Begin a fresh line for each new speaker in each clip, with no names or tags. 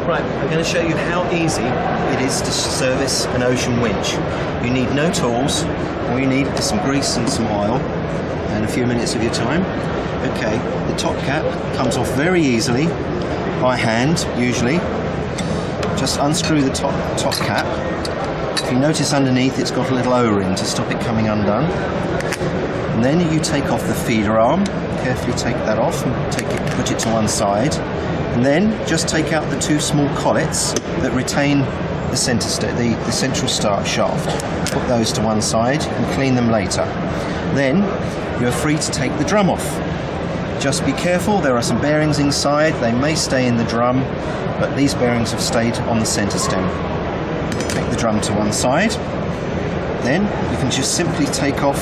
Right, I'm going to show you how easy it is to service an ocean winch. You need no tools. All you need is some grease and some oil and a few minutes of your time. Okay, the top cap comes off very easily by hand, usually. Just unscrew the top cap. If you notice underneath, it's got a little O-ring to stop it coming undone. And then you take off the feeder arm. Carefully take that off and put it to one side. And then just take out the two small collets that retain the central start shaft. Put those to one side and clean them later. Then you're free to take the drum off. Just be careful, there are some bearings inside. They may stay in the drum, but these bearings have stayed on the center stem. Take the drum to one side. Then you can just simply take off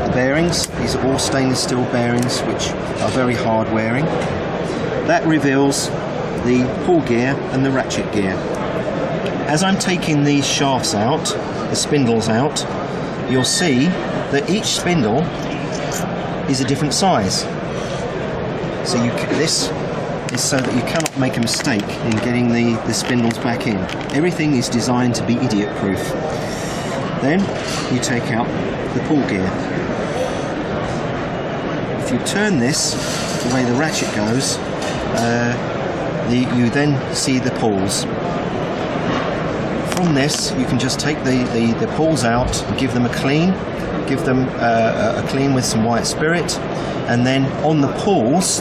the bearings. These are all stainless steel bearings which are very hard wearing. That reveals the pull gear and the ratchet gear. As I'm taking these shafts out, the spindles out, you'll see that each spindle is a different size. So this is so that you cannot make a mistake in getting the spindles back in. Everything is designed to be idiot proof. Then you take out the pull gear. If you turn this the way the ratchet goes, you then see the pulls. From this you can just take the pulls out and give them a clean. Give them a clean with some white spirit, and then on the pulls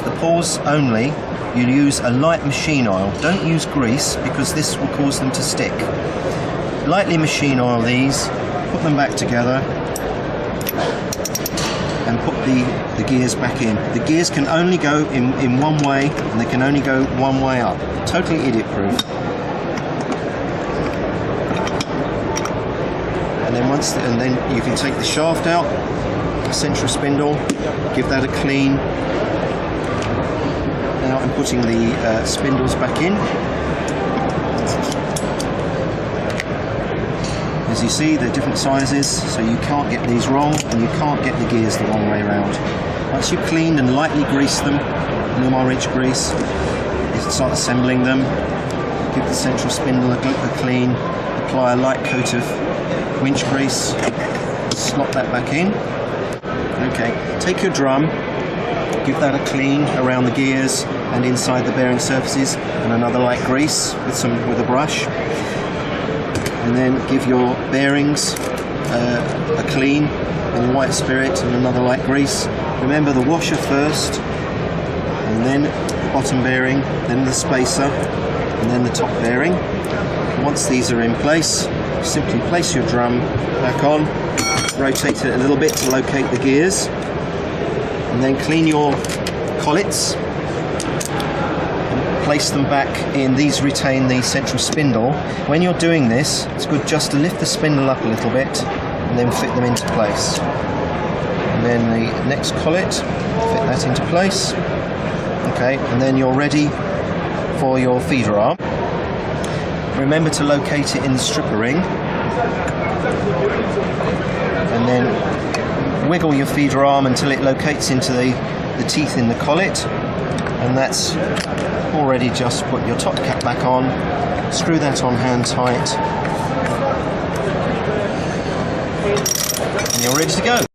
only, you use a light machine oil. Don't use grease because this will cause them to stick. Lightly machine oil these, put them back together and put the gears back in. The gears can only go in one way, and they can only go one way up. Totally idiot proof. And then you can take the shaft out, the central spindle, give that a clean. Now I'm putting the spindles back in. As you see, they're different sizes, so you can't get these wrong, and you can't get the gears the wrong way around. Once you've cleaned and lightly greased them, Lewmar Winch grease, you start assembling them. Give the central spindle a clean, apply a light coat of winch grease, slot that back in. Okay, take your drum, give that a clean around the gears and inside the bearing surfaces, and another light grease with a brush. And then give your bearings a clean with a white spirit and another light grease. Remember the washer first, and then the bottom bearing, then the spacer, and then the top bearing. Once these are in place, simply place your drum back on, rotate it a little bit to locate the gears, and then clean your collets, and place them back in. These retain the central spindle. When you're doing this, it's good just to lift the spindle up a little bit and then fit them into place. And then the next collet, fit that into place. Okay, and then you're ready for your feeder arm. Remember to locate it in the stripper ring, and then wiggle your feeder arm until it locates into the teeth in the collet, and that's already just put your top cap back on. Screw that on hand tight, and you're ready to go.